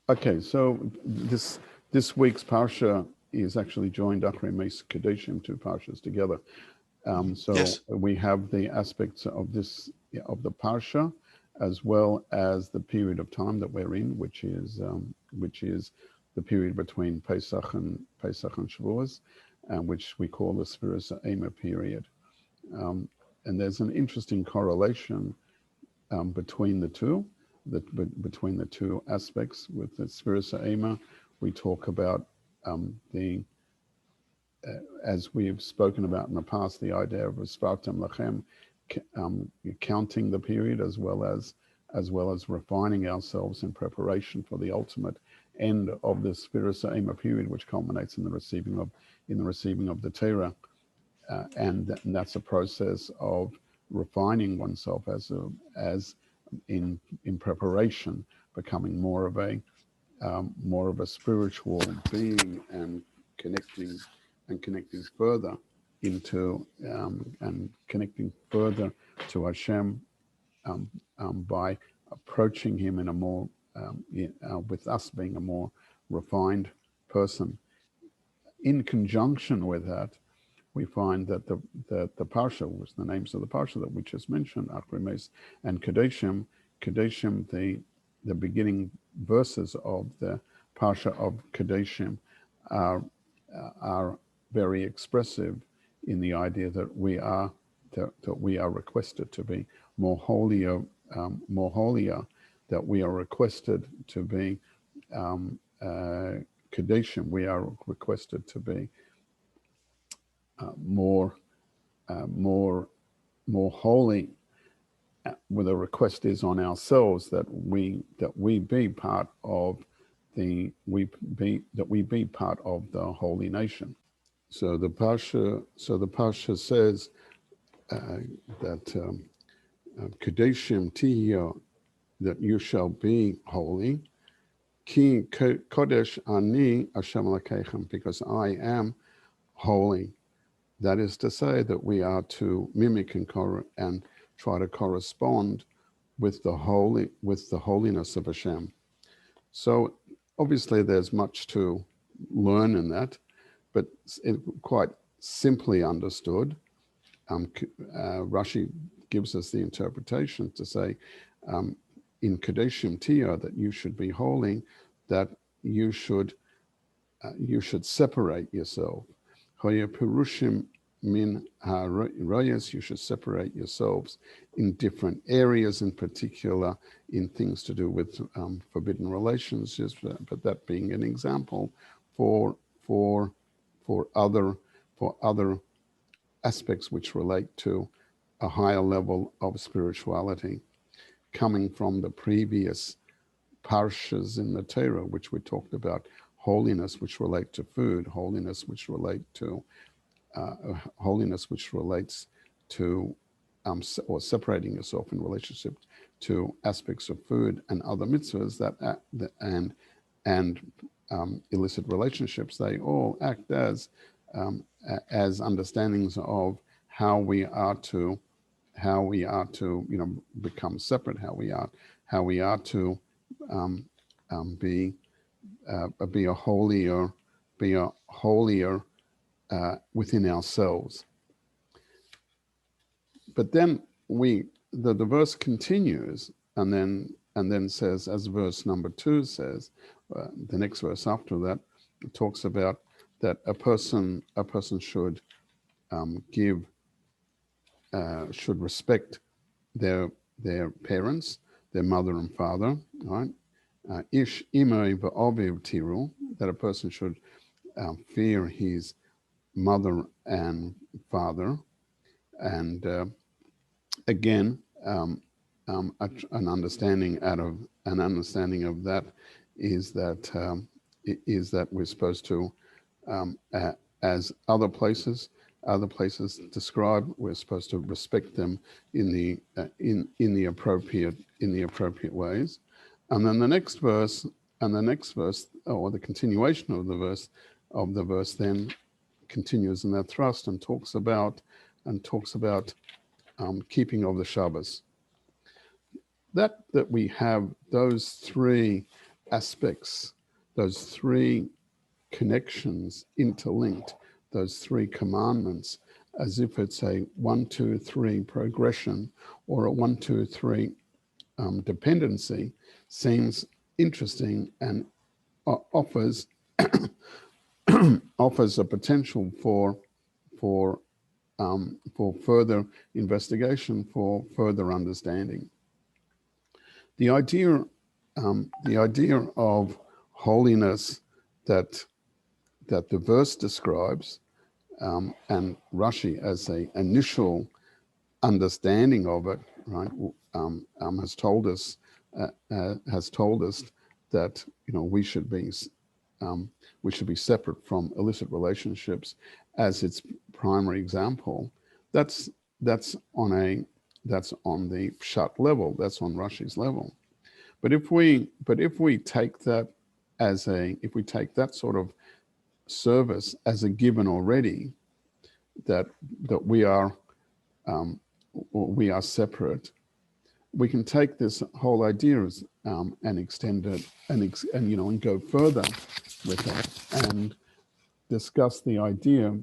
Okay, so this week's Parsha is actually joined Mesachta Kedoshim, two Parshas together. So Yes. we have the aspects of the Parsha, as well as the period of time that we're in, which is the period between Pesach and Shavuos, which we call the Sfiras Ema period. And there's an interesting correlation between the two. Between the two aspects. With the Sfiras Ema, we talk about as we've spoken about in the past, the idea of Sfartem Lachem, counting the period as well as refining ourselves in preparation for the ultimate end of the Sfiras Ema period, which culminates in the receiving of the Torah, and that's a process of refining oneself as in preparation, becoming more of a spiritual being and connecting further into and connecting further to Hashem by approaching Him in a more with us being a more refined person. In conjunction with that, we find that the Parsha, which the names of the Parsha that we just mentioned, Achrimes and Kedoshim, the beginning verses of the Parsha of Kedoshim are very expressive in the idea that we are requested to be more holier, that we are requested to be Kedoshim, we are requested to be more holy. Where the request is on ourselves that we be part of the holy nation. So the Parsha says that Kedoshim Tihya, that you shall be holy. Ki Kodesh Ani Hashem Elokeichem, because I am holy. That is to say that we are to mimic and try to correspond with the holiness of Hashem. So obviously there's much to learn in that, but quite simply understood, Rashi gives us the interpretation to say in Kedoshim Tiyah, that you should be holy, that you should separate yourself. Hoya Perushim min ha-rayas, you should separate yourselves in different areas, in particular in things to do with forbidden relationships, but that being an example for other aspects which relate to a higher level of spirituality, coming from the previous parshas in the Torah, which we talked about holiness, which relate to food, holiness, which relates to or separating yourself in relationship to aspects of food and other mitzvahs and illicit relationships. They all act as understandings of how we are to become separate, how we are to be a holier within ourselves. But then the verse continues and then says, as verse number 2 says, the next verse after that, it talks about that a person should should respect their parents, their mother and father, right? Ish imay va'aviv tiru, that a person should fear his mother and father, and again, an understanding of that is that we're supposed to, as other places describe, we're supposed to respect them in the appropriate ways. And then the next verse, or the continuation of the verse, then continues in that thrust and talks about keeping of the Shabbos. that we have those three aspects, those three connections interlinked, those three commandments, as if it's a 1, 2, 3 progression or a 1, 2, 3 dependency, seems interesting and offers offers a potential for further investigation, for further understanding. The idea of holiness that the verse describes, and Rashi as an initial understanding of it, right, has told us that we should be separate from illicit relationships as its primary example. That's on the pshat level. That's on Rashi's level. But if we take that sort of service as a given already, that we are separate, we can take this whole idea and extend it and go further with it and discuss the idea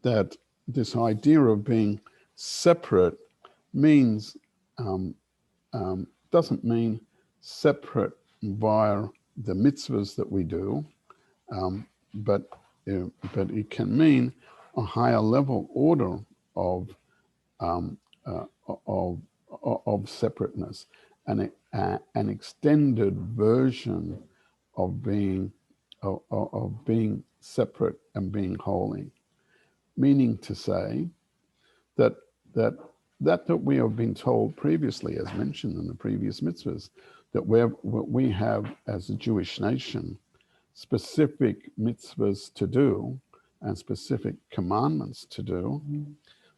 that this idea of being separate means doesn't mean separate via the mitzvahs that we do, but it can mean a higher level order of separateness, and an extended version of being separate and being holy, meaning to say that we have been told previously, as mentioned in the previous mitzvahs, that we have as a Jewish nation specific mitzvahs to do and specific commandments to do.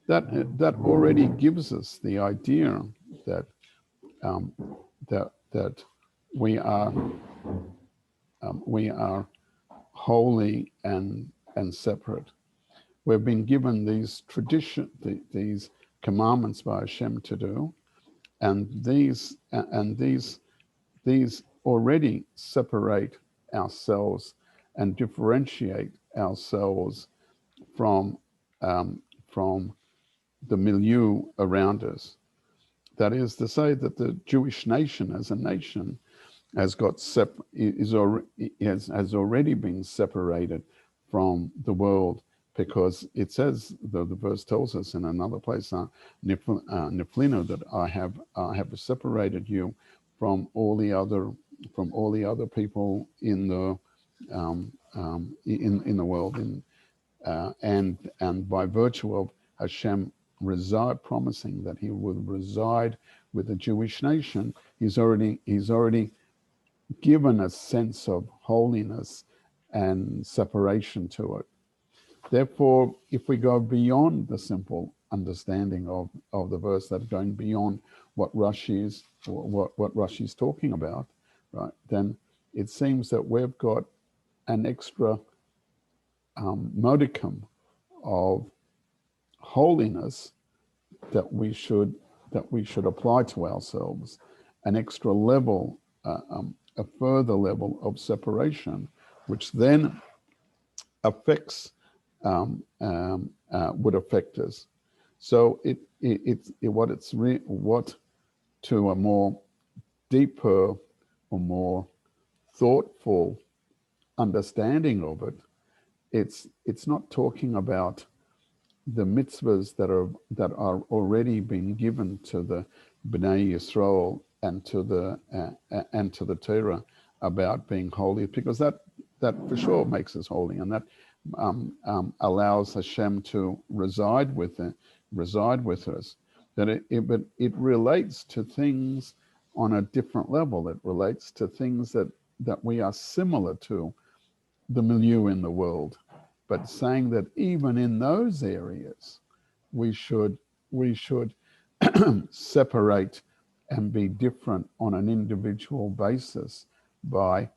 That already gives us the idea that we are holy and separate. We've been given these commandments by Hashem to do, and these already separate ourselves and differentiate ourselves from the milieu around us. That is to say that the Jewish nation as a nation has already been separated from the world, because it says, the verse tells us in another place, Niflino, that I have separated you from all the other people in the world, and by virtue of Hashem promising that he would reside with the Jewish nation, he's already given a sense of holiness and separation to it. Therefore, if we go beyond the simple understanding of the verse, that going beyond what Rashi's talking about, right, then it seems that we've got an extra modicum of holiness that we should apply to ourselves, an extra level, a further level of separation, which then would affect us. So what to a more deeper or more thoughtful understanding of it, it's not talking about the mitzvahs that are already being given to the Bnei Yisrael and to the Torah about being holy, because that for sure makes us holy, and that allows Hashem to reside with us. But it relates to things on a different level. It relates to things that we are similar to the milieu in the world, but saying that even in those areas we should separate and be different on an individual basis by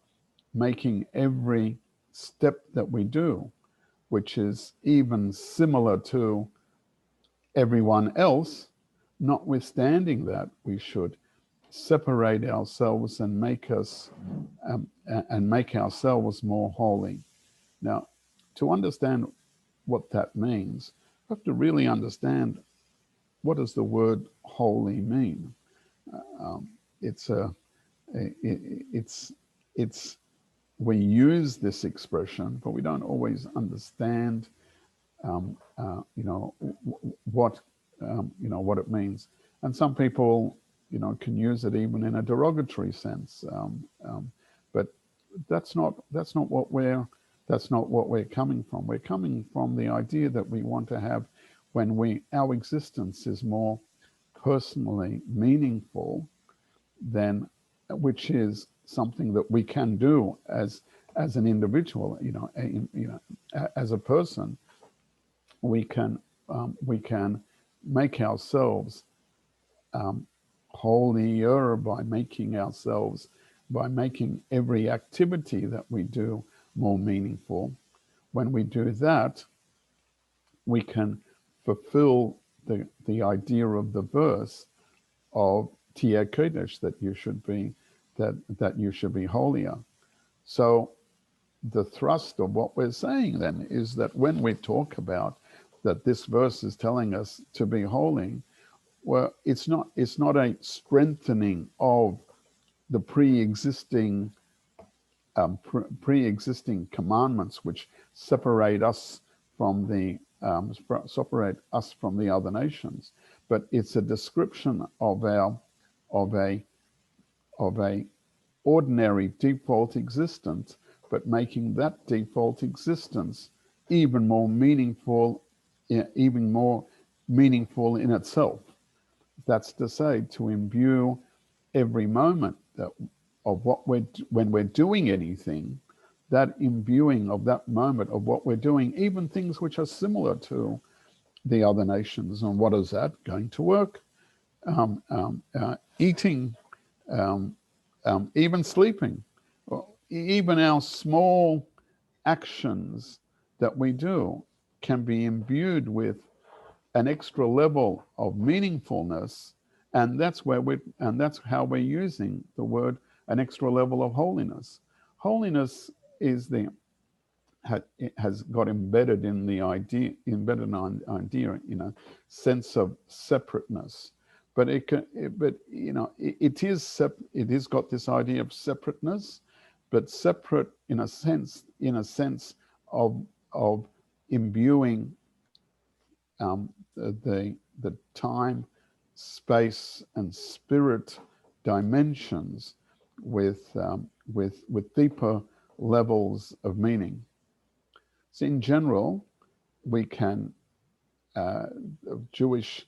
making every step that we do, which is even similar to everyone else, notwithstanding that, we should separate ourselves and make ourselves more holy. Now, to understand what that means, we have to really understand, what does the word holy mean? It's we use this expression, but we don't always understand, what it means. And some people, can use it even in a derogatory sense. But that's not what we're coming from. We're coming from the idea that we want to have, when our existence is more personally meaningful, than, which is something that we can do as an individual, as a person. We can make ourselves holier by making every activity that we do more meaningful. When we do that, we can fulfill the idea of the verse of Tiyeh Kodesh, that you should be holier. So the thrust of what we're saying then is that when we talk about that this verse is telling us to be holy, well, it's not a strengthening of the pre-existing commandments which separate us from the other nations, but it's a description of a ordinary default existence, but making that default existence even more meaningful in itself. That's to say, to imbue every moment when we're doing anything, that imbuing of that moment of what we're doing, even things which are similar to the other nations. And what is that? Going to work, eating, even sleeping, even our small actions that we do can be imbued with an extra level of meaningfulness, and that's how we're using the word an extra level of holiness. Holiness has got embedded in the idea, sense of separateness. But it is got this idea of separateness, but separate in a sense of imbuing the time, space, and spirit dimensions with deeper levels of meaning. So in general, we can Jewish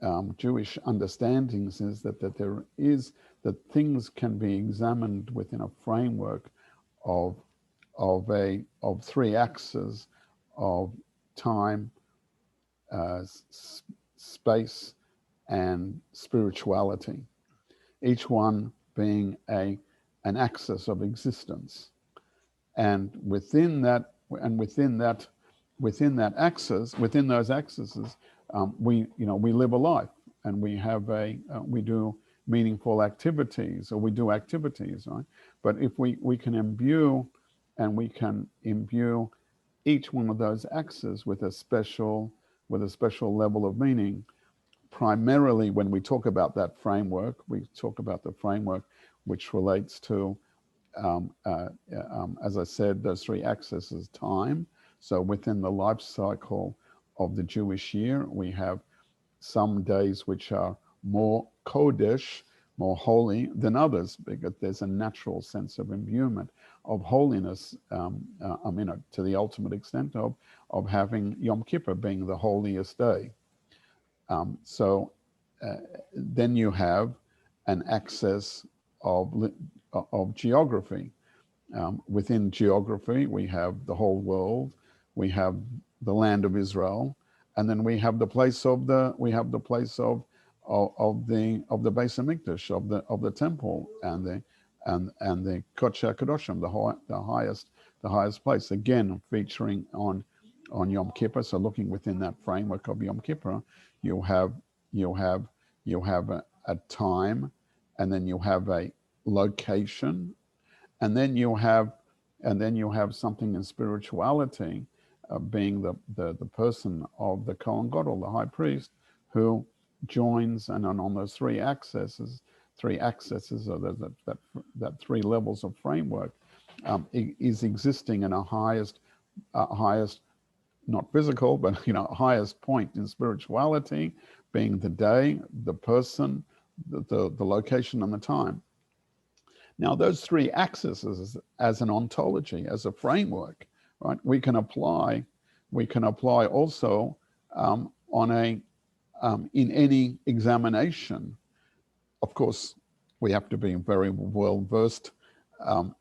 understandings is that things can be examined within a framework of three axes of time, space, and spirituality, each one being an axis of existence. And within those axes, we live a life, and we do meaningful activities, or we do activities, right? But if we can imbue each one of those axes with a special level of meaning. Primarily, when we talk about that framework, we talk about the framework which relates to, as I said, those three axes is time. So within the life cycle of the Jewish year, we have some days which are more kodesh, more holy than others, because there's a natural sense of imbuement of holiness, to the ultimate extent of having Yom Kippur being the holiest day. So then you have an axis of geography. Within geography, we have the whole world, we have the land of Israel, and then we have the place of the Beis Hamikdash, of the temple, and the Parasha Kedoshim, the highest place, again featuring on Yom Kippur. So looking within that framework of Yom Kippur, you have you have a time, and then you have a location, and then you have something in spirituality, being the person of the Kohen Gadol, the high priest, who joins, and on those three accesses, or that three levels of framework, is existing in a highest, not physical, but highest point in spirituality, being the day, the person, the location, and the time. Now, those three axes as an ontology, as a framework, right? We can apply also in any examination. Of course, we have to be very well versed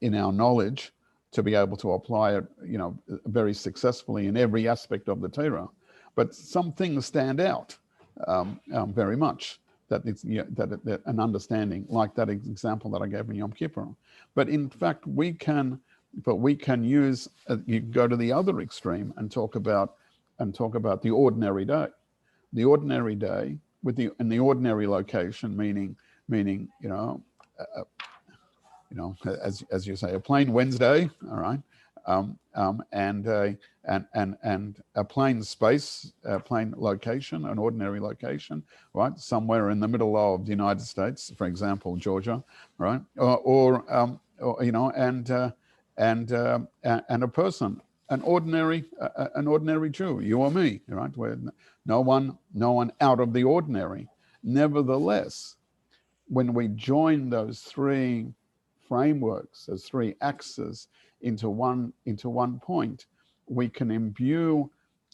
in our knowledge to be able to apply it, very successfully in every aspect of the Torah. But some things stand out very much. That it's that an understanding, like that example that I gave in Yom Kippur. But in fact, we can use, you go to the other extreme and talk about the ordinary day. The ordinary day in the ordinary location, meaning as you say, a plain Wednesday, all right, and a plain space, a plain location, an ordinary location, right, somewhere in the middle of the United States, for example, Georgia, right, and a person, an ordinary Jew, you or me, right, where no one out of the ordinary. Nevertheless, when we join those three frameworks, those three axes into one point, we can imbue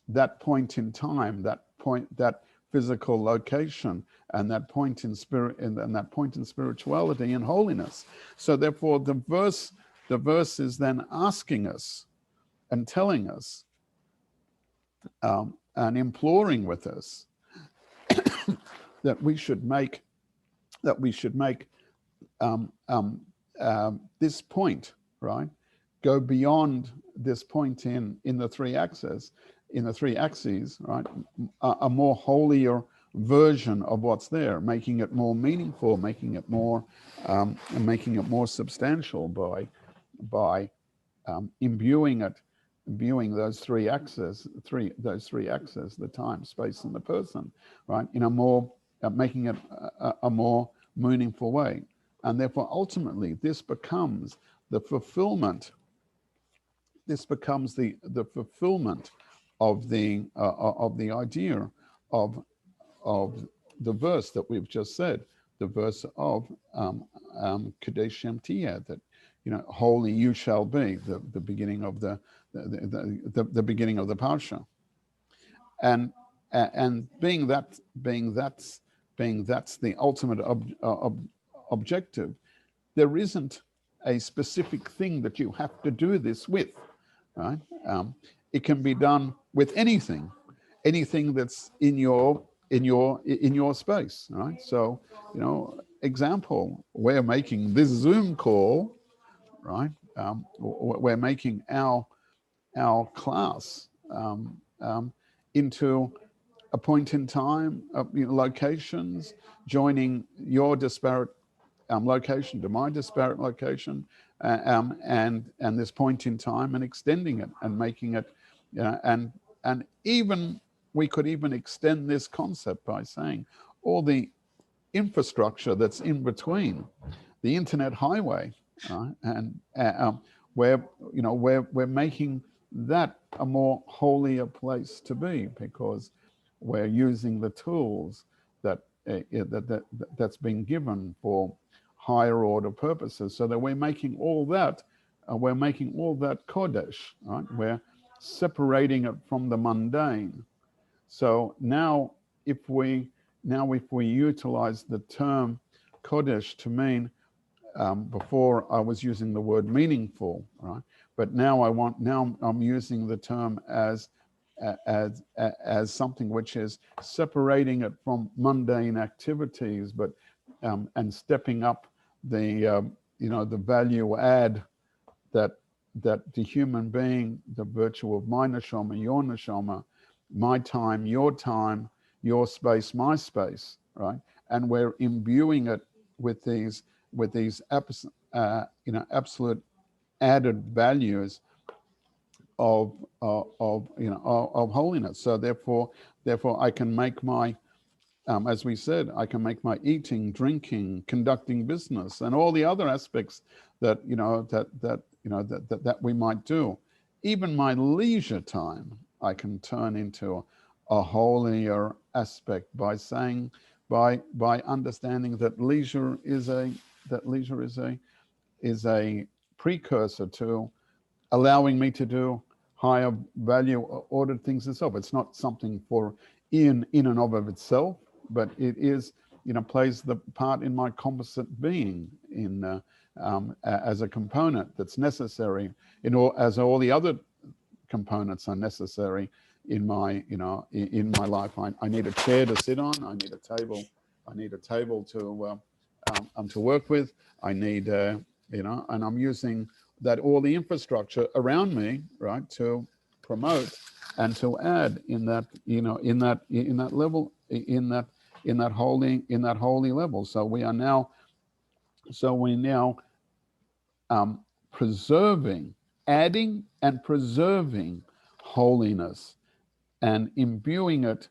that point in time, that physical location, and that point in spirit, and that point in spirituality and holiness. So therefore, the verse is then asking us and telling us and imploring with us that we should make this point, right, go beyond this point in the three axes, right, a more holier version of what's there, making it more meaningful, making it more substantial by imbuing those three axes, the time, space, and the person, right, in a more making it a more meaningful way. And therefore, ultimately, this becomes the fulfillment. This becomes the fulfillment of the idea of the verse that we've just said, the verse of Kedoshim Tiyeh, that holy you shall be, the beginning of the beginning of the Parasha, and being that's the ultimate objective. There isn't a specific thing that you have to do this with, right? It can be done with anything that's in your space, right? So, example, we're making this Zoom call, right? We're making our class into a point in time, locations, joining your disparate location to my disparate location, and this point in time, and extending it and making it, and even we could even extend this concept by saying all the infrastructure that's in between, the internet highway, and we're making that a more holier place to be, because we're using the tools that's been given for higher order purposes, so that we're making all that kodesh, right? We're separating it from the mundane. So now, if we utilize the term kodesh to mean, before I was using the word meaningful, right? But now I'm using the term as something which is separating it from mundane activities, but and stepping up the value add that the human being, the virtue of my neshama, your neshama, my time, your your space, my space, right? And we're imbuing it with these absolute added values of holiness. So therefore I can make my as we said, I can make my eating, drinking, conducting business, and all the other aspects that we might do. Even my leisure time, I can turn into a holier aspect by understanding that leisure is a precursor to allowing me to do higher value ordered things itself. It's not something for in and of itself, but it is, plays the part in my composite being as a component that's necessary as all the other components are necessary in my life. I need a chair to sit on. I need a table to work with. I need and I'm using that all the infrastructure around me, right, to promote and to add in that level, in that holy level. So we're now preserving, adding and preserving holiness and imbuing it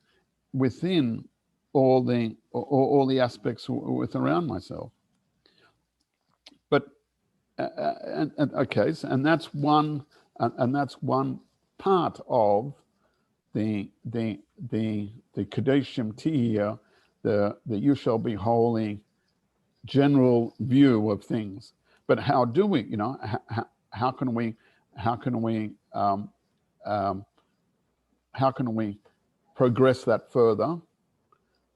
within all the aspects with around myself. But and that's one part of the Kedoshim Tihya, the you shall be holy general view of things. But how do we, how can we progress that further?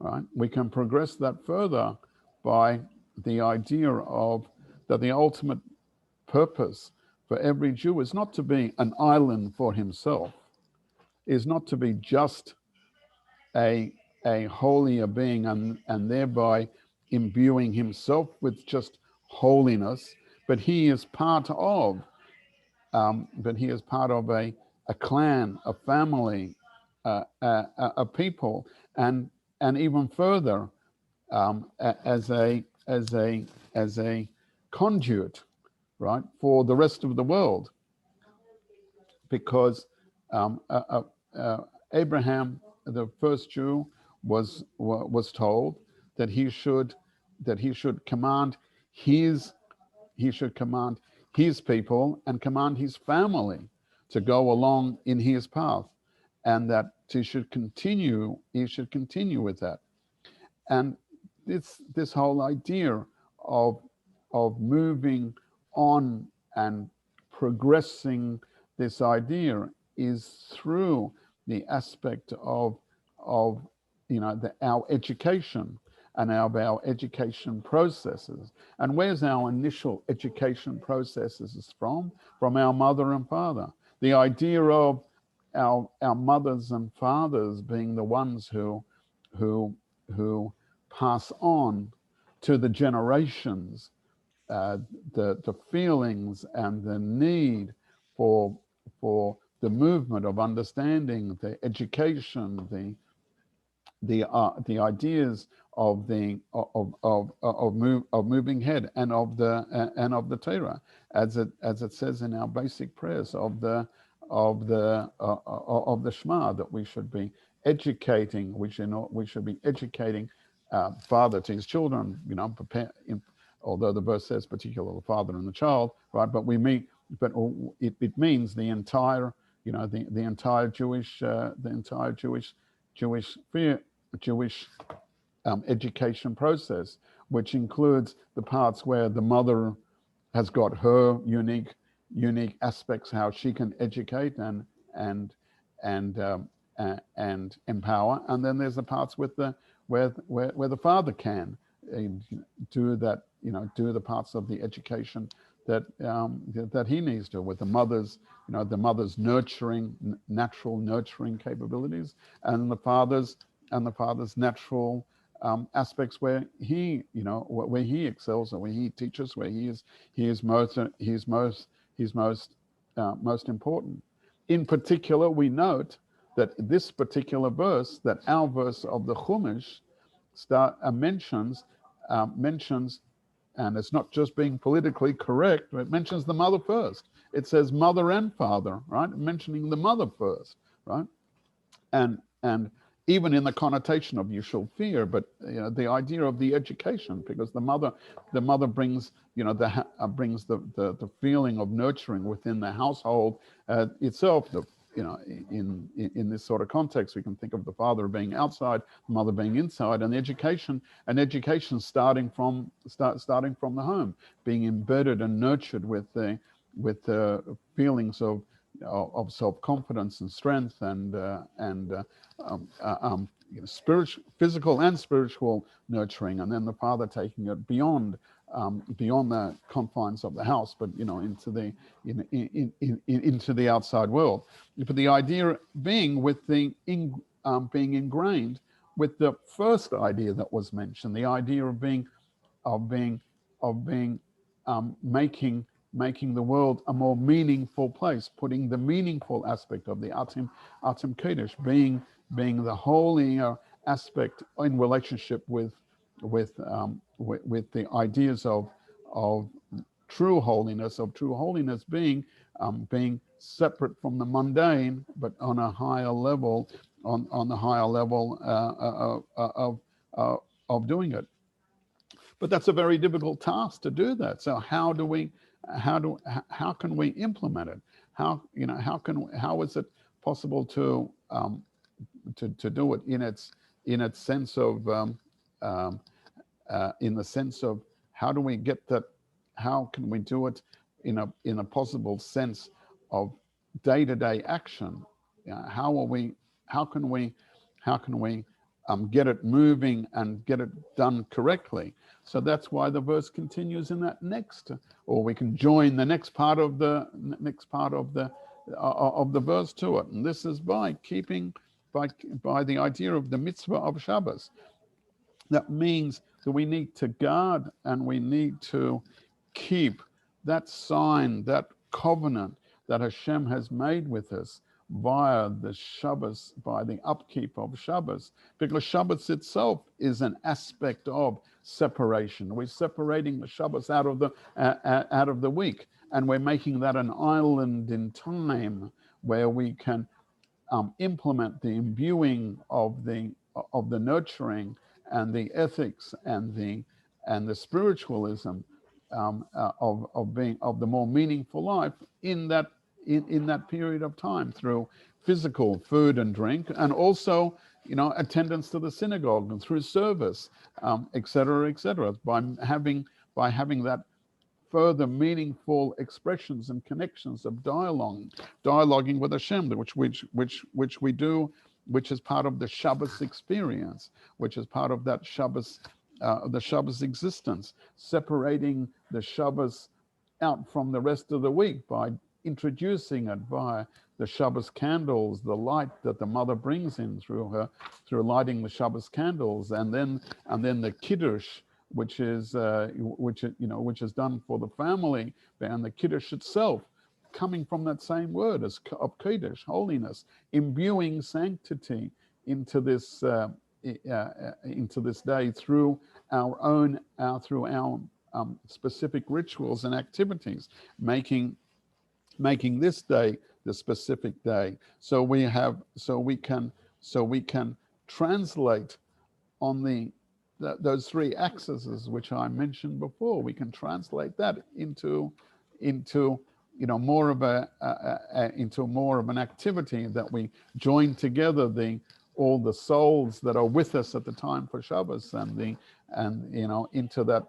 Right? We can progress that further by the idea of that the ultimate purpose for every Jew is not to be an island for himself, is not to be just a holier being and thereby imbuing himself with just holiness, but he is part of a clan, a family, a people, and even further as a conduit, right, for the rest of the world, because Abraham, the first Jew, was told that he should command his people and command his family to go along in his path, and that he should continue with that. And this whole idea of moving on and progressing this idea is through the aspect of our education and our education processes. And where's our initial education processes from? From our mother and father. The idea of our mothers and fathers being the ones who pass on to the generations the feelings and the need for the movement of understanding, the education, the ideas of moving ahead, and of the Torah, as it says in our basic prayers of the Shema, that we should be educating. We should be educating father to his children. Although the verse says particularly the father and the child, right? But it means the entire Jewish education process, which includes the parts where the mother has got her unique aspects, how she can educate and empower, and then there's the parts with where the father can do that, do the parts of the education that he needs to, with the mother's nurturing, natural nurturing capabilities, and the father's natural aspects where he excels, or where he teaches, where he is most important. In particular, we note that this particular verse, that our verse of the Chumash, mentions, and it's not just being politically correct, it mentions the mother first. It says mother and father, right? Mentioning the mother first, right? And even in the connotation of you shall fear, but the idea of the education, because the mother brings brings the feeling of nurturing within the household itself. In this sort of context, we can think of the father being outside, the mother being inside, and education starting from the home, being embedded and nurtured with the feelings of self-confidence and strength and spiritual, physical and spiritual nurturing, and then the father taking it beyond the confines of the house, but into the outside world. But the idea being being ingrained with the first idea that was mentioned, the idea of making the world a more meaningful place, putting the meaningful aspect of the Atim Kodesh, being the holier aspect in relationship with the ideas of true holiness, being separate from the mundane, but on a higher level, on the higher level of doing it. But that's a very difficult task to do that. So how can we implement it? How is it possible to do it in its sense of in the sense of how do we get that? How can we do it in a possible sense of day-to-day action? How can we get it moving and get it done correctly? So that's why the verse continues in that next, or we can join the next part of the verse to it. And this is by the idea of the Mitzvah of Shabbos. That means that we need to guard and we need to keep that sign, that covenant that Hashem has made with us via the Shabbos, by the upkeep of Shabbos, because Shabbos itself is an aspect of separation. We're separating the Shabbos out of the week, and we're making that an island in time where we can implement the imbuing of the nurturing and the ethics and the spiritualism of the more meaningful life in that period of time, through physical food and drink, and also attendance to the synagogue and through service, etc., by having that further meaningful expressions and connections of dialoguing with Hashem, which we do, which is part of the Shabbos experience, which is part of that Shabbos, the Shabbos existence, separating the Shabbos out from the rest of the week by introducing it via the Shabbos candles, the light that the mother brings in through lighting the Shabbos candles, and then the Kiddush, which is done for the family, and the Kiddush itself coming from that same word of Kodesh, holiness, imbuing sanctity into this day through our specific rituals and activities, making this day the specific day. So we can translate on those three axes which I mentioned before. We can translate that into more of an activity that we join together all the souls that are with us at the time for Shabbos, into that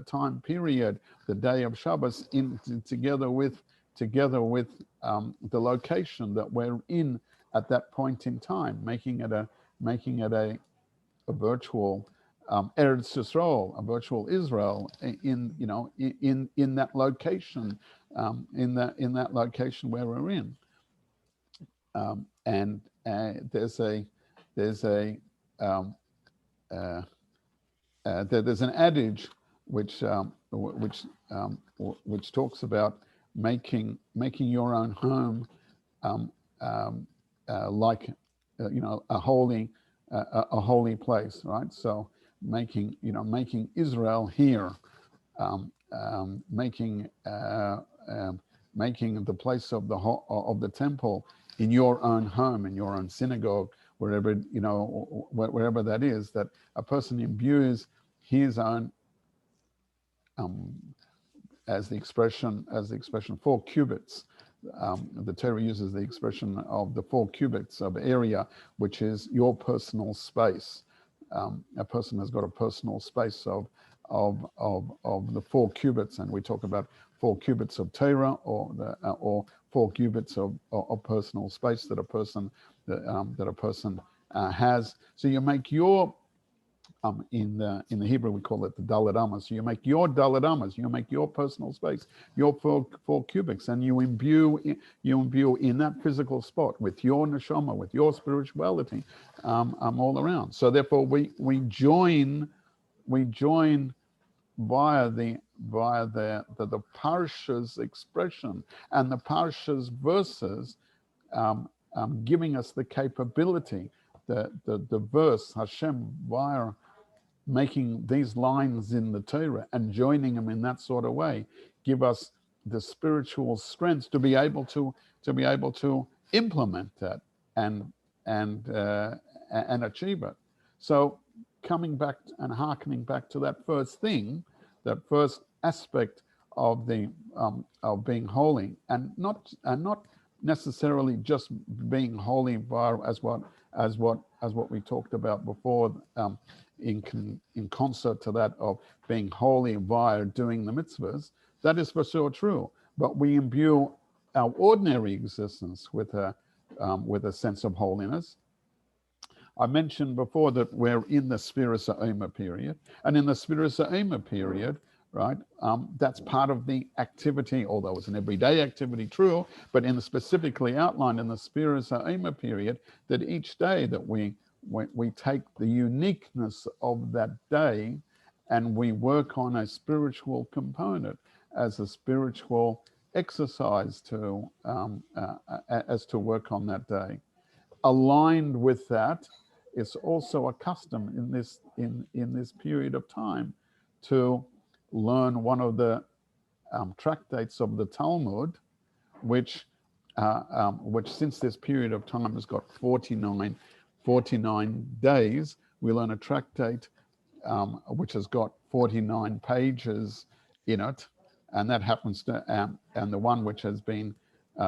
time period, the day of Shabbos, together with the location that we're in at that point in time, making it a virtual Eretz Yisrael, a virtual Israel in that location, in that location where we're in. There's an adage which talks about making your own home um, like a holy place, right? So making Israel here, making making the place of the temple in your own home, in your own synagogue, wherever wherever that is, that a person imbues his own, as the expression 4 cubits. The Torah uses the expression of the 4 cubits of area, which is your personal space. A person has got a personal space of the 4 cubits, and we talk about 4 cubits of Torah, or 4 cubits of personal space that a person has. So you make your in the Hebrew we call it the Dalet Amas. So you make your Dalet Amas, you make your personal space, your 4 cubics, and you imbue in that physical spot with your neshama, with your spirituality, all around. So therefore we join via the Parasha's expression and the Parasha's verses, giving us the capability, the verse Hashem via making these lines in the Torah and joining them in that sort of way, give us the spiritual strength to be able to implement that and achieve it. So coming back and hearkening back to that first thing, that first aspect of the of being holy, and not necessarily just being holy as what we talked about before, in concert to that of being holy via doing the mitzvahs. That is for sure true, but we imbue our ordinary existence with a sense of holiness. I mentioned before that we're in the Sfiras HaOmer period, and in the Sfiras HaOmer period, right, that's part of the activity, although it's an everyday activity, true, but specifically outlined in the Sfiras HaOmer period, that each day that we take the uniqueness of that day and we work on a spiritual component as a spiritual exercise to work on that day. Aligned with that is also a custom in this period of time to learn one of the tractates of the Talmud, which since this period of time has got 49 days. We learn a tractate which has got 49 pages in it, and that happens to and the one which has been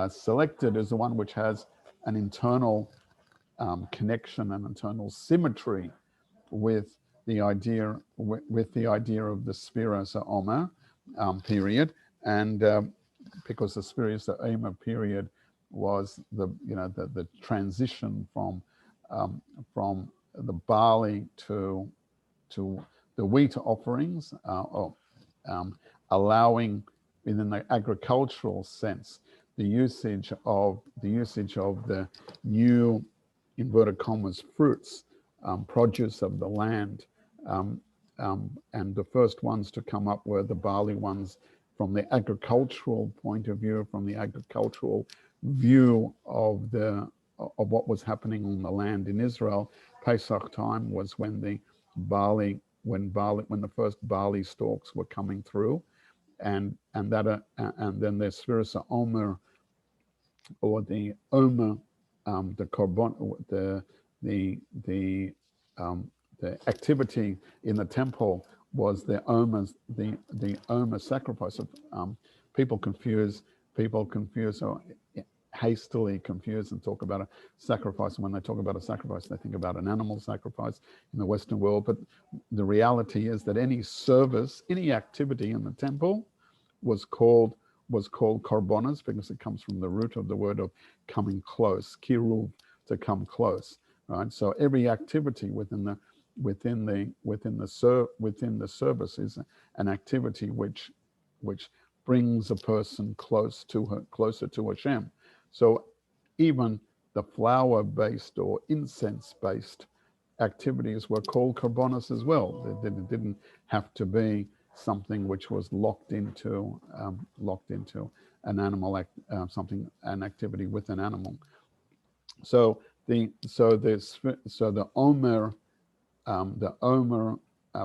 selected is the one which has an internal connection and internal symmetry with the idea of the Sfiras HaOmer period, and because the Sfiras HaOmer period was the transition from the barley to the wheat offerings, allowing within the agricultural sense the usage of the new, inverted commas, fruits, produce of the land, and the first ones to come up were the barley ones from the agricultural point of view, from the agricultural view of what was happening on the land in Israel. Pesach time was when the first barley stalks were coming through, and then the Sfiras HaOmer, or the Omer, the korban, the activity in the temple was the Omer sacrifice. People hastily confuse and talk about a sacrifice. And when they talk about a sacrifice, they think about an animal sacrifice in the Western world. But the reality is that any service, any activity in the temple was called korbanos, because it comes from the root of the word of coming close, kiruv, to come close, right? So every activity within the service is an activity which brings a person closer to Hashem. So even the flower-based or incense-based activities were called korbanos as well. They didn't have to be something which was locked into an animal an activity with an animal. So the Omer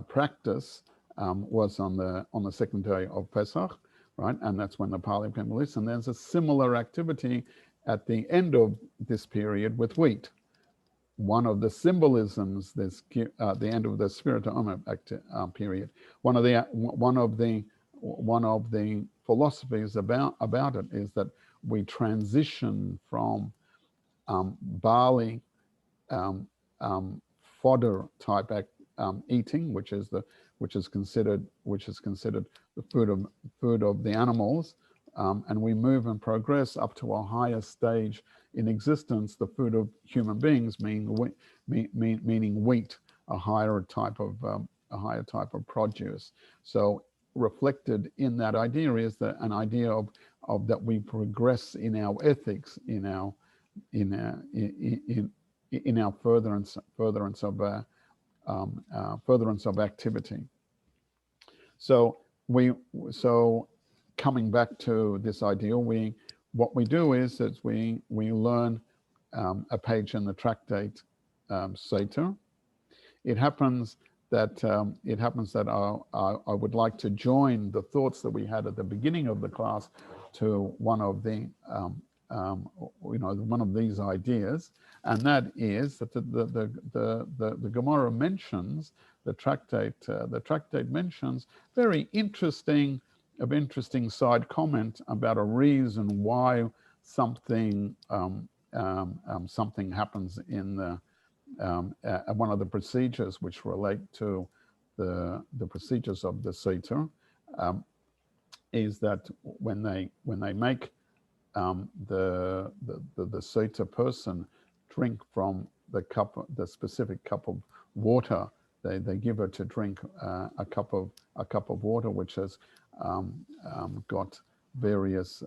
practice was on the second day of Pesach, right? And that's when the Palim came released. And there's a similar activity at the end of this period with wheat. One of the symbolisms, the end of the Spirit Omer period. One of the philosophies about it is that we transition from barley fodder type eating, which is considered the food of the animals, and we move and progress up to a higher stage in existence, the food of human beings, meaning wheat, a higher type of produce. So reflected in that idea is that an idea of that we progress in our ethics, in our furtherance of activity. So coming back to this idea, what we do is that we learn a page in the tractate Sotah. It happens that I would like to join the thoughts that we had at the beginning of the class to one of the one of these ideas, and that is that the Gemara mentions the tractate mentions very interesting side comment about a reason why something happens in the one of the procedures which relate to the procedures of the Sotah, is that when they make the Sotah person drink from the specific cup of water, they give her to drink a cup of water which has got various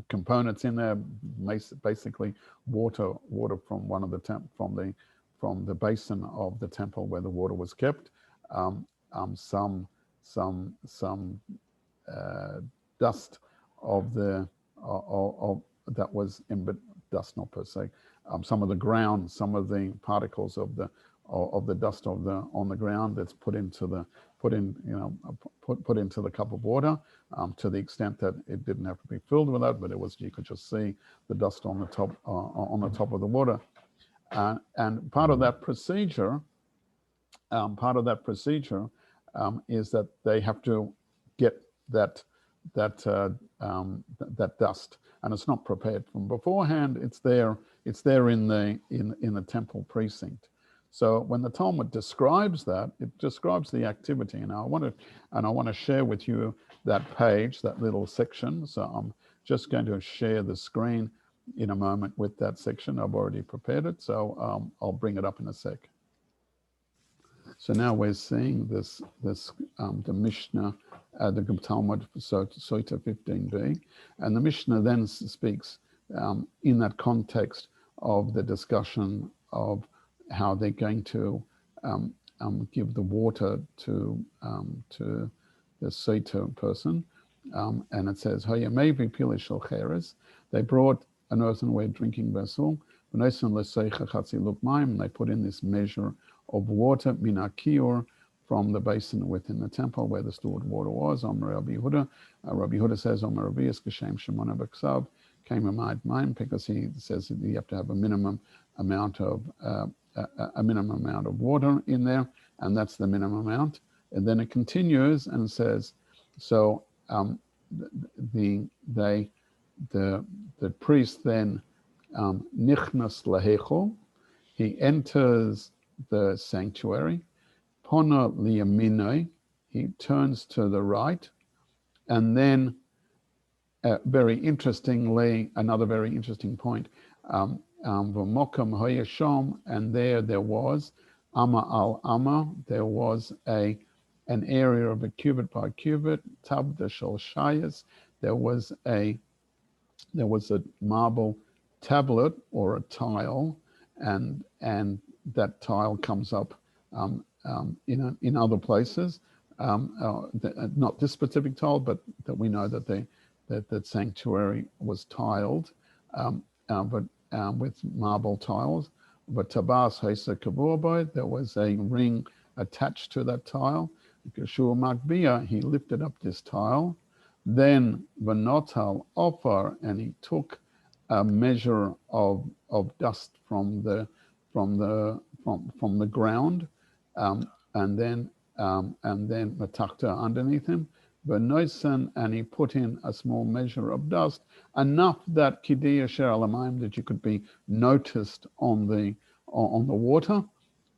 components in there, basically water from one of from the basin of the temple where the water was kept, some dust of that was in, dust not per se, some of the ground, some of the particles of the dust on the ground that's put into the cup of water, to the extent that it didn't have to be filled with that, but you could just see the dust on the top of the water, and part of that procedure is that they have to get that dust, and it's not prepared from beforehand. It's there in the temple precinct. So when the Talmud describes that, it describes the activity, and I want to share with you that page, that little section. So I'm just going to share the screen in a moment with that section. I've already prepared it, so I'll bring it up in a sec. So now we're seeing the Mishnah, the Talmud, Sotah 15b, and the Mishnah then speaks in that context of the discussion of how they're going to give the water to the Sotah person, and it says, they brought an earthenware drinking vessel, and they put in this measure of water, minakir, from the basin within the temple where the stored water was. Rabbi Yehuda says, because he says that you have to have a minimum amount of water in there, and that's the minimum amount. And then it continues and says, so the priest then nichnas lahechol, he enters the sanctuary, pona liyaminoi, he turns to the right, and then very interestingly, another very interesting point, v'mokam hayashom, and there was amma al amma, there was an area of a cubit by cubit, tabda shel shayas, there was a marble tablet or a tile, and that tile comes up in other places, not this specific tile, but that we know that that sanctuary was tiled, but with marble tiles. But tabas hesa kavur, there was a ring attached to that tile. Kashur Makbia, he lifted up this tile. Then Vanotal offer, and he took a measure of dust from the ground, and then Mesachta underneath him. V'noisen, and he put in a small measure of dust, enough that Kidiyah Sher Alamayim, that you could be noticed on the water,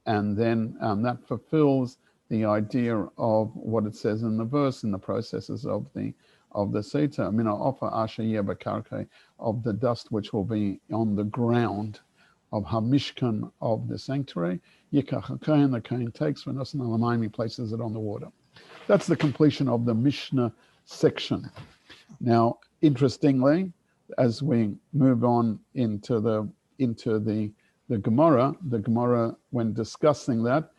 and then that fulfills the idea of what it says in the verse, in the processes of the Sotah. I mean, offer Asher Yebakarke, of the dust which will be on the ground of Hamishkan, of the sanctuary. Yikach HaKohen, the Kohen takes when Osan Alamayim, he places it on the water. That's the completion of the Mishnah section. Now, interestingly, as we move on into the Gemara, when discussing that,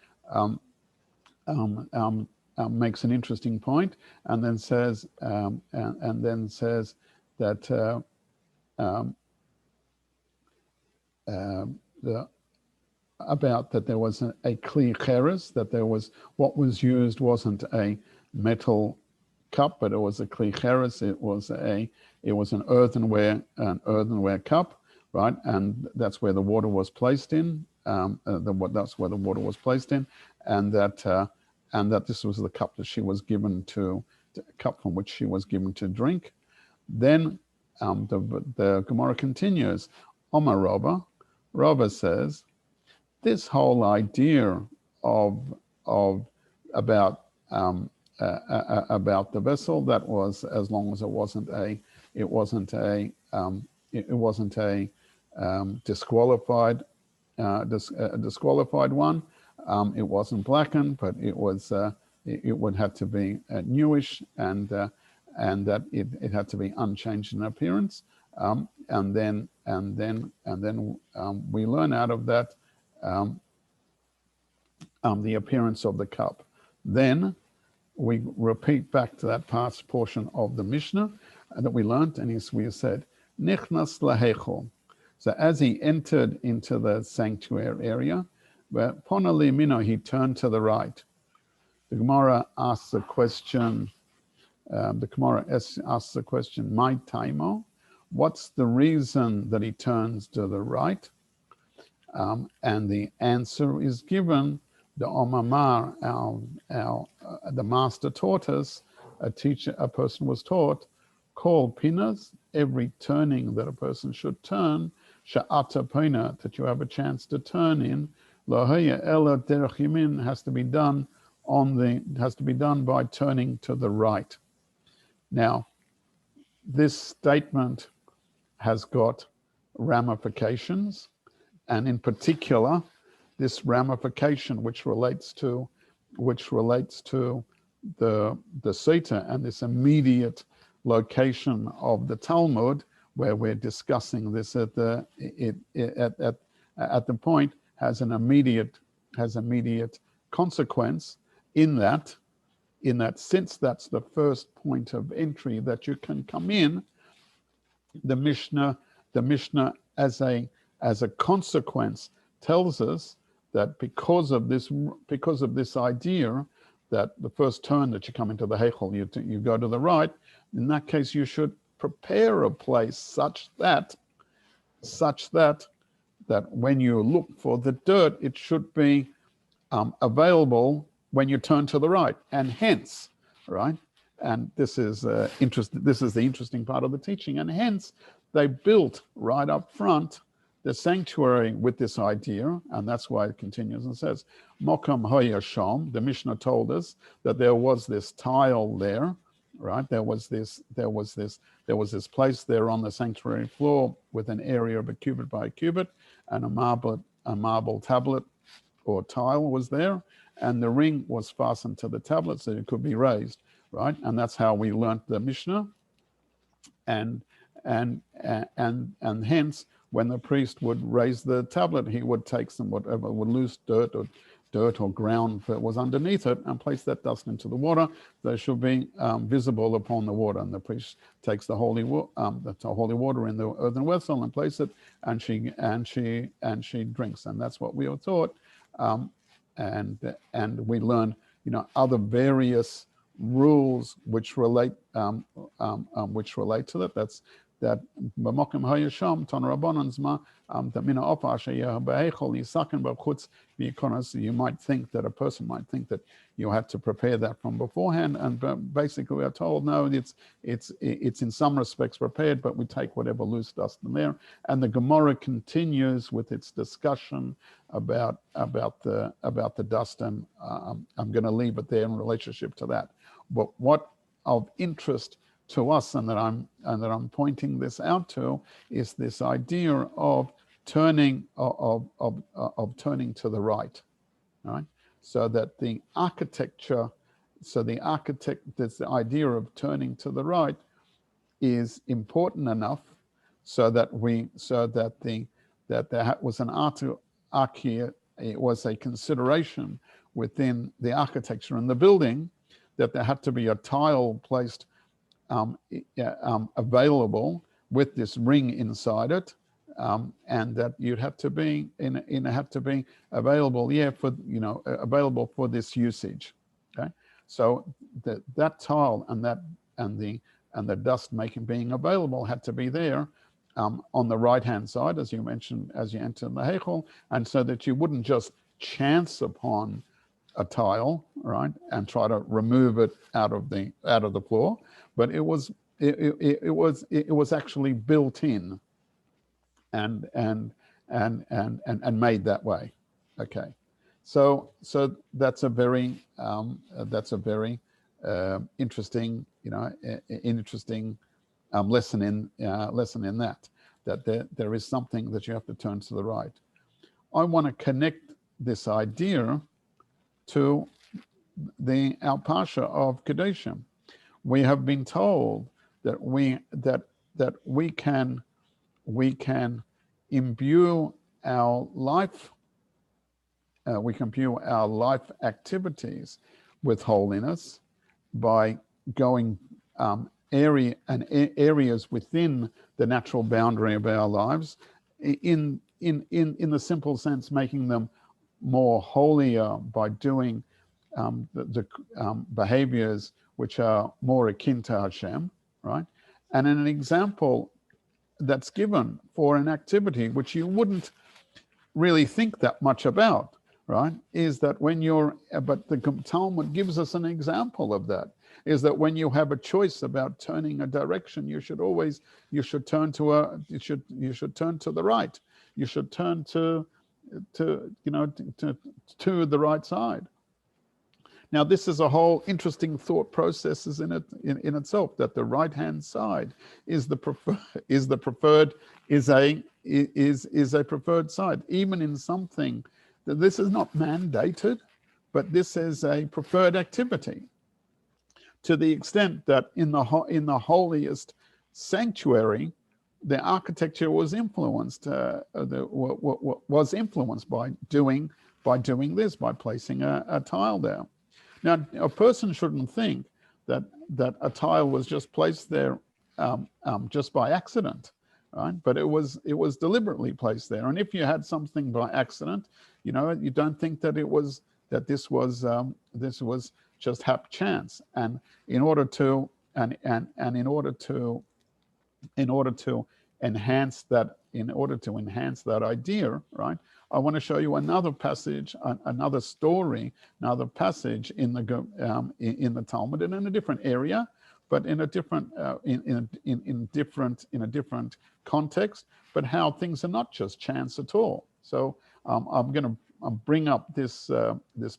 makes an interesting point, and then says that about that there was a kli cheres, that there was, what was used wasn't a metal cup, but it was a kli cheres. It was an earthenware cup, right? And that's where the water was placed in. That's where the water was placed in, and that this was the cup that she was given to, the cup from which she was given to drink. Then the Gemara continues. Omar Rava says, this whole idea about the vessel, that was, as long as it wasn't a disqualified one. It wasn't blackened, but it would have to be newish, and that it had to be unchanged in appearance. And then we learn out of that the appearance of the cup. Then we repeat back to that past portion of the Mishnah that we learned, and we said, Nichnas lahechol. So as he entered into the sanctuary area, Ponali Mino, he turned to the right. The Gemara asks the question, My taimo, what's the reason that he turns to the right? And the answer is given. The Omamar, the master taught us, a person was taught, call pinas, every turning that a person should turn, sha'ata pina, that you have a chance to turn in, lahaya ela derech yamin, has to be done by turning to the right. Now, this statement has got ramifications, and in particular, this ramification which relates to the Sotah and this immediate location of the Talmud, where we're discussing this at the point, has immediate consequence in that since that's the first point of entry that you can come in, the Mishnah as a consequence tells us that because of this idea that the first turn that you come into the Heichel, you go to the right, in that case you should prepare a place such that when you look for the dirt, it should be available when you turn to the right, and hence, right? And this is the interesting part of the teaching, and hence they built right up front the sanctuary with this idea, and that's why it continues and says, Mokam Hoyasham, the Mishnah told us that there was this tile there, right? There was this place there on the sanctuary floor with an area of a cubit by a cubit, and a marble tablet or tile was there, and the ring was fastened to the tablet so it could be raised, right? And that's how we learnt the Mishnah, and hence when the priest would raise the tablet, he would take some whatever, would loose dirt or dirt or ground that was underneath it and place that dust into the water. They should be visible upon the water. And the priest takes the holy water in the earthen vessel and place it, and she drinks. And that's what we are taught. And we learn, other various rules which relate to that. That's that b'mokim hayasham ton rabbanon zma mina opa sheyeh ba'echol yisaken b'chutz v'yikonos. You might think that a person might think that you had to prepare that from beforehand, and basically we are told no, it's in some respects prepared, but we take whatever loose dust in there. And the Gemara continues with its discussion about the dust, and I'm going to leave it there in relationship to that. But what of interest to us, and that I'm pointing this out to, is this idea of turning turning to the right, right? So that the architecture, this idea of turning to the right is important enough so that there was it was a consideration within the architecture and the building that there had to be a tile placed available with this ring inside it, and that you'd have to be available, available for this usage. Okay, so that tile and the dust being available had to be there on the right hand side, as you mentioned, as you enter the heichal, and so that you wouldn't just chance upon a tile, right, and try to remove it out of the floor, but it was actually built in and made that way. Okay, so that's a very interesting lesson in that there is something that you have to turn to the right. I want to connect this idea to our Parasha of Kedoshim. We have been told that we can imbue our life activities with holiness by going areas within the natural boundary of our lives, in the simple sense, making them more holier by doing the behaviors which are more akin to Hashem, right? And an example that's given for an activity which you wouldn't really think that much about, right, is that but the Talmud gives us an example of that, is that when you have a choice about turning a direction, you should turn to the right. You should turn to the right side. Now, this is a whole interesting thought process in itself, that the right hand side is a preferred side, even in something that this is not mandated, but this is a preferred activity, to the extent that in the holiest sanctuary, the architecture was influenced by doing this, by placing a tile there. Now, a person shouldn't think that a tile was just placed there just by accident, right? But it was deliberately placed there. And if you had something by accident, you don't think that this was just hap chance. And in order to enhance that idea, right, I want to show you another passage, another story, another passage in the Talmud, and in a different area, but in a different different context. But how things are not just chance at all. So I'm going to bring up this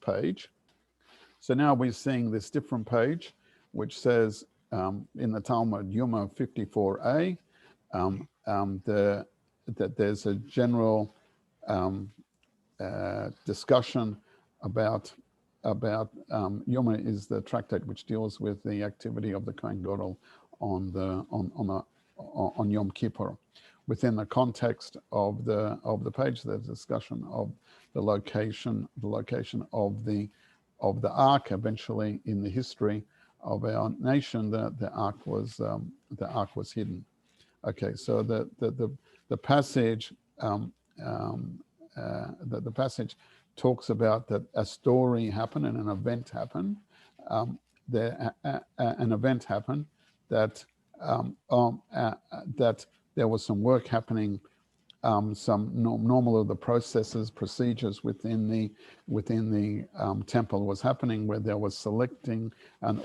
page. So now we're seeing this different page, which says in the Talmud, Yuma 54a, that there's a general discussion about Yoma is the tractate which deals with the activity of the Kohen Gadol on Yom Kippur. Within the context of the page, there's a discussion of the location of the ark. Eventually, in the history of our nation, the ark was hidden. Okay, so the passage the passage talks about that a story happened and an event happened. An event happened that that there was some work happening, some normal of the processes, procedures within the temple was happening, where there was selecting, and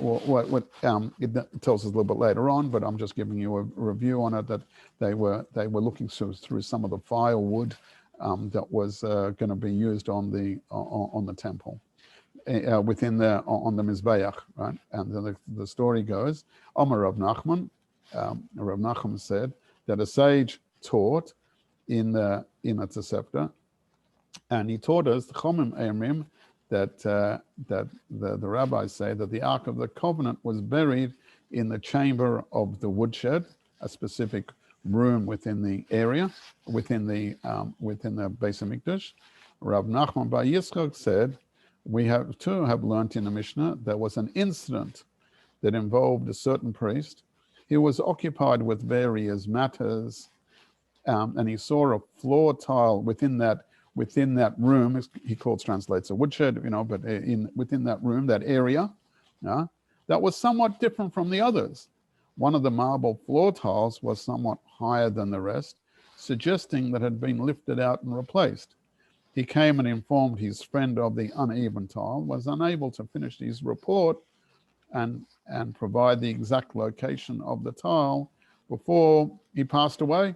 it tells us a little bit later on, but I'm just giving you a review on it, that they were looking through some of the firewood that was going to be used on the temple, within on the Mizbeach, right? And the story goes, Omer Rav Nachman, Rav Nachman said that a sage taught in a Tosefta, and he taught us the Chomim Emrim that the rabbis say that the Ark of the Covenant was buried in the chamber of the woodshed, a specific room within the area, within the Beis Hamikdash. Rav Nachman bar Yitzchak said, we have learnt in the Mishnah there was an incident that involved a certain priest. He was occupied with various matters, and he saw a floor tile within that room. He translates a woodshed, but within that room, that area, that was somewhat different from the others. One of the marble floor tiles was somewhat higher than the rest, suggesting that it had been lifted out and replaced. He came and informed his friend of the uneven tile, was unable to finish his report and provide the exact location of the tile before he passed away.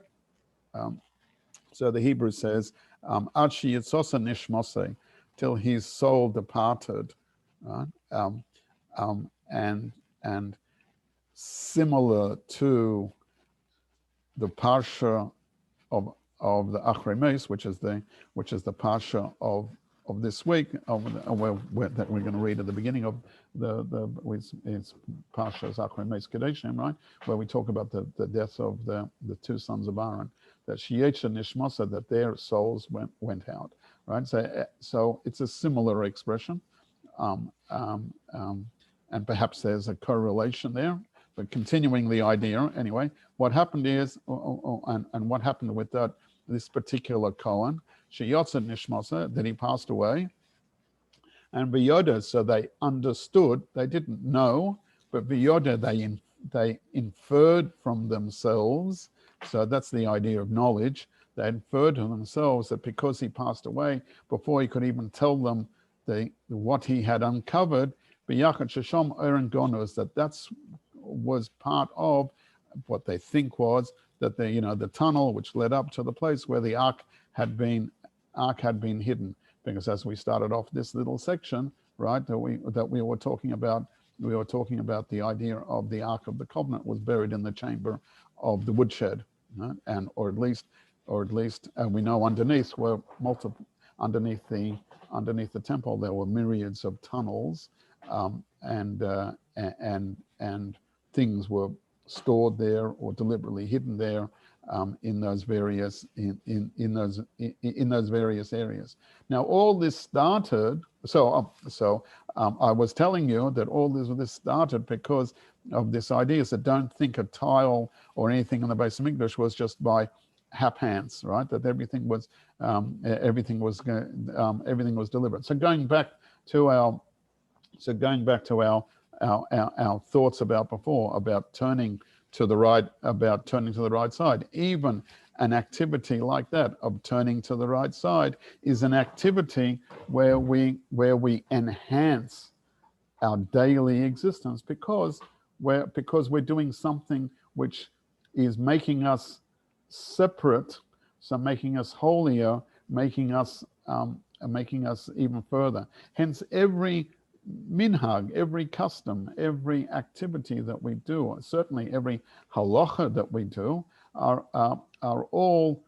So the Hebrew says, Ad sheyitzos nishmosei, till his soul departed, right? And similar to the Parsha of the Achrei Meis, which is the Parsha of this week, that we're going to read at the beginning of it's Parasha's Kedoshim, Kedoshim, right, where we talk about the death of the two sons of Aaron, that Sheyecha Nishmasa, that their souls went out, right? So it's a similar expression, and perhaps there's a correlation there. But continuing the idea, anyway, what happened is, and what happened with this particular Kohen, Sheyotza Nishmasa, that he passed away, and V'yoda, so they understood, they didn't know, but V'yoda, they inferred from themselves. So that's the idea of knowledge. They inferred to themselves that because he passed away, before he could even tell them what he had uncovered, B'yachat Sheshom Oren Gonos, that was part of what they think was that the tunnel which led up to the place where the ark had been hidden. Because as we started off this little section, right, that we were talking about the idea of the Ark of the Covenant was buried in the chamber of the woodshed, right? And or at least we know underneath underneath the temple there were myriads of tunnels, and things were stored there or deliberately hidden there, in those various areas. Now, all this started. I was telling you that all this started because of this idea. So don't think a tile or anything in the Beis Hamikdash was just by haphazard, right? That everything was deliberate. So going back to our thoughts about before, about turning to the right side. Even an activity like that of turning to the right side is an activity where we enhance our daily existence because we're doing something which is making us separate, so making us holier, making us even further. Hence, every minhag, every custom, every activity that we do, certainly every halacha that we do, are all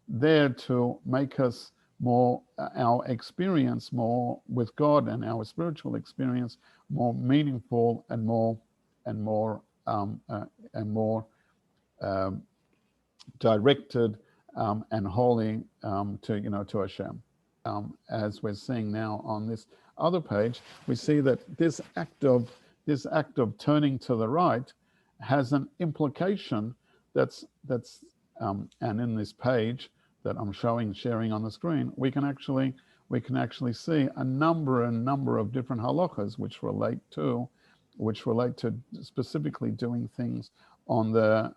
there to make us more, our experience more with God and our spiritual experience more meaningful and more directed and holy to Hashem. as we're seeing now on this other page, we see that this act of turning to the right has an implication that's and in this page that I'm sharing on the screen, we can actually see a number of different halachas which relate to specifically doing things on the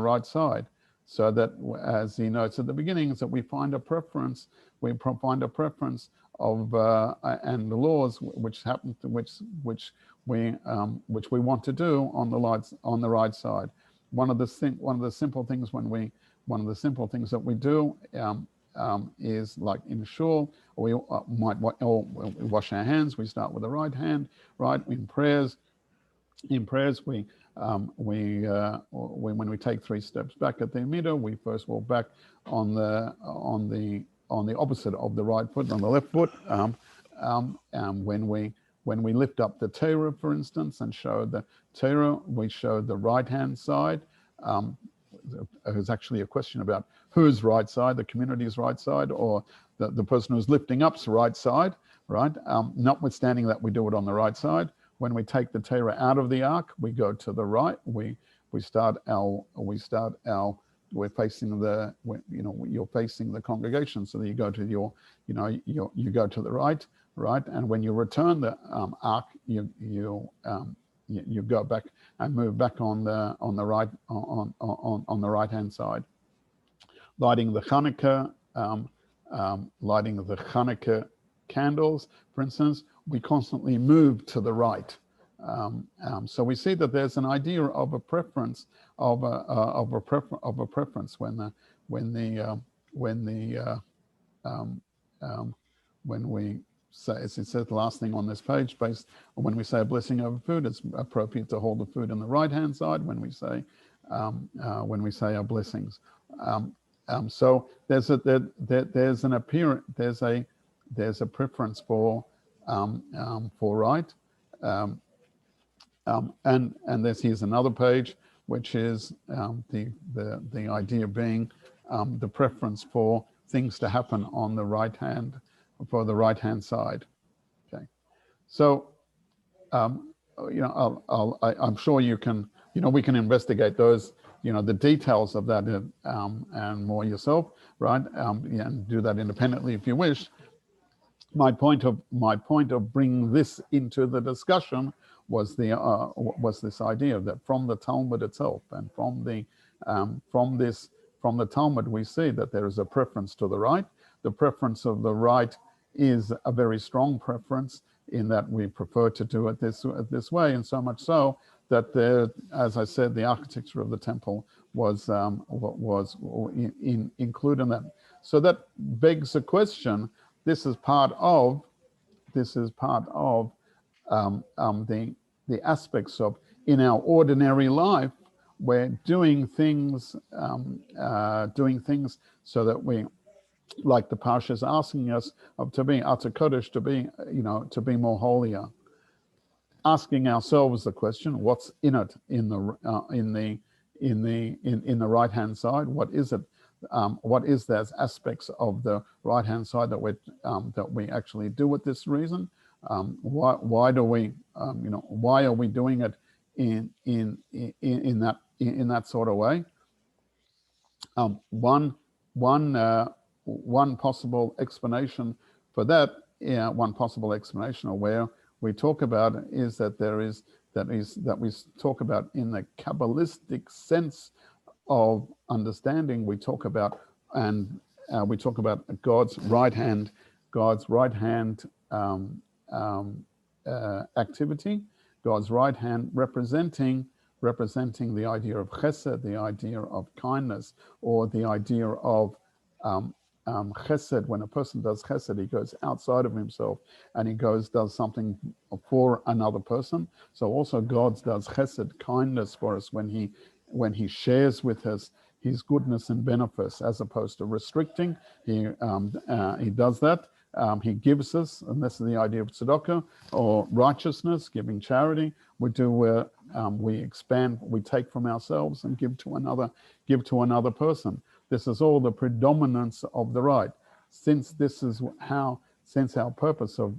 right side. So that, as he notes at the beginning, is that we find a preference of and the laws which we want to do on the right side. One of the simple things that we do is, like in shul, we might wash our hands. We start with the right hand, right? In prayers, when we take 3 steps back at the Amidah, we first walk back on the opposite of the right foot, on the left foot. When we lift up the Torah, for instance, and show the Torah, we show the right hand side. There's actually a question about whose right side, the community's right side, or the person who's lifting up's right side, right? Notwithstanding that we do it on the right side. When we take the Torah out of the ark, we go to the right. We're facing you're facing the congregation, so that you go to you go to the right, and when you return the ark, you go back and move back on the right hand side. Lighting the Hanukkah candles, for instance, we constantly move to the right. So we see that there's an idea of a preference when we say, as it says, the last thing on this page, when we say a blessing over food, it's appropriate to hold the food in the right hand side when we say our blessings. So there's a preference for right, and here's another page, which is the idea being the preference for things to happen on the right hand, for the right hand side. Okay, so I'm sure you can, we can investigate those, the details of that and more yourself, right? And do that independently if you wish. My point of bringing this into the discussion was this idea that from the Talmud itself and from the Talmud, we see that there is a preference to the right. The preference of the right is a very strong preference in that we prefer to do it this way, and so much so that as I said, the architecture of the temple was included in that. So that begs the question. This is part of the aspects of, in our ordinary life, we're doing things so that we, like the Parasha is asking us to be Ata Kodesh, to be more holier. Asking ourselves the question, what's in it in the right hand side? What is it? What is those aspects of the right hand side that we actually do with this reason? Why do we why are we doing it in that sort of way? One possible explanation for that, one possible explanation of where we talk about it is that we talk about in the Kabbalistic sense of understanding. We talk about God's right hand activity, God's right hand representing the idea of chesed, the idea of kindness, or the idea of chesed. When a person does chesed, he goes outside of himself and he does something for another person. So also God does chesed, kindness, for us when he shares with us his goodness and benefits, as opposed to restricting. He does that. He gives us, and this is the idea of tzedakah, or righteousness, giving charity. We expand, we take from ourselves and give to another person. This is all the predominance of the right. since this is since our purpose of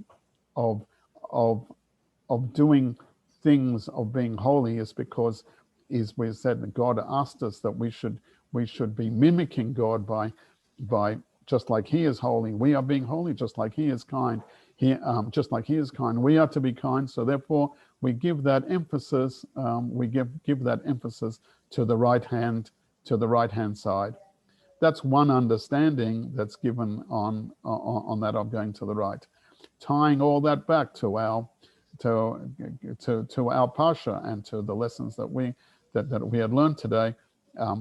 doing things, of being holy, is because, we said that God asked us that we should be mimicking God by just like He is holy, we are being holy. Just like He is kind, just like He is kind, we are to be kind. So therefore, we give that emphasis. We give that emphasis to the right hand side. That's one understanding that's given on that of going to the right, tying all that back to our Parsha and to the lessons that we had learned today,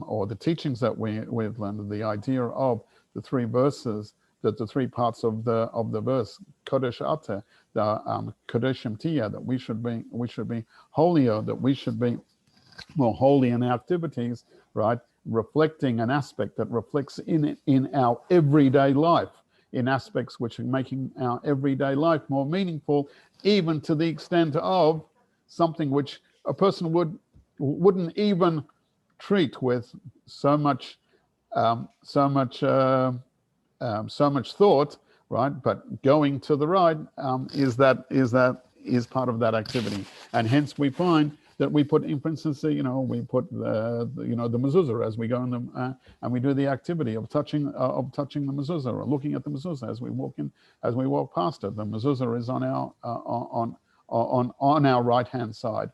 or the teachings that we have learned. The idea of the three verses, that the three parts of the verse, Kodesh Ate, the Kodeshim Tiyah, that we should be holier, that we should be more holy in our activities, right? Reflecting an aspect that reflects in our everyday life, in aspects which are making our everyday life more meaningful, even to the extent of something which a person wouldn't even treat with so much thought, right? But going to the right is part of that activity, and hence we find that we put, in instance, we put the mezuzah as we go in and we do the activity of touching the mezuzah, or looking at the mezuzah as we walk past it. The mezuzah is on our right hand side,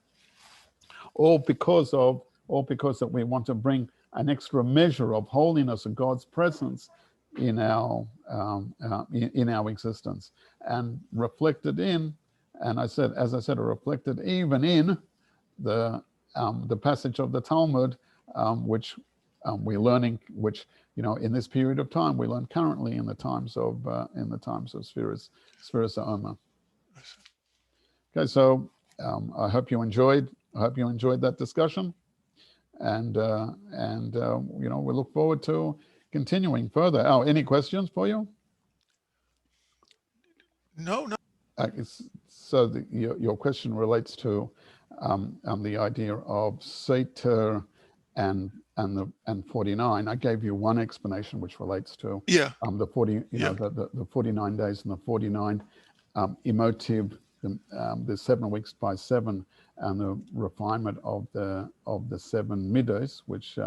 all because that we want to bring an extra measure of holiness and God's presence in our existence, and reflected in, and as I said, reflected even in the passage of the Talmud, which we're learning, which in this period of time we learn currently in the times of Sfiras Omer. Okay, so I hope you enjoyed that discussion, and we look forward to continuing further. Any questions for you? No. So your question relates to the idea of Sotah and 49. I gave you one explanation which relates to the 49 days and the 49 emotive, the 7 weeks by 7, and the refinement of the 7 middos, which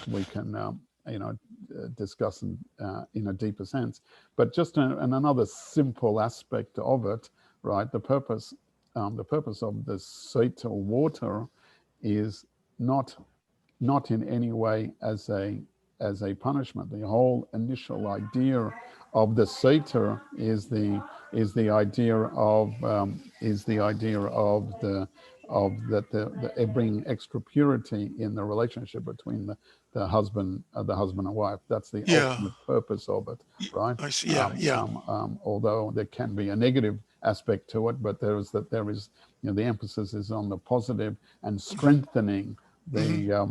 we can discuss in a deeper sense. But just another simple aspect of it, right? The purpose of the Sotah water is not in any way as a punishment. The whole initial idea of the Sotah is the idea of bringing extra purity in the relationship between the husband and wife. That's the ultimate purpose of it, right? I see. Although there can be a negative aspect to it, but there is the emphasis is on the positive and strengthening the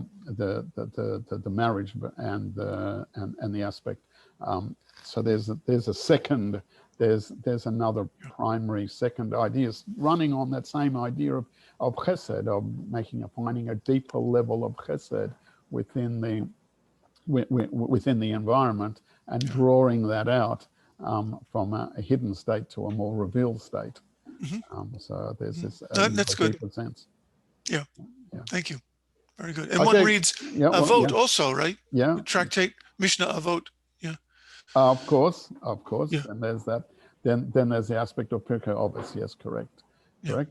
marriage and the aspect. So there's another primary second idea running on that same idea of chesed, of finding a deeper level of chesed within the environment, and drawing that out from a hidden state to a more revealed state. So there's this that's good deeper sense. Yeah. Thank you. Very good. And one reads Avot also, right? Yeah. Tractate Mishnah Avot. Yeah. Of course. Yeah. And there's that. Then there's the aspect of Pirkei Avos. Yes, correct. Okay.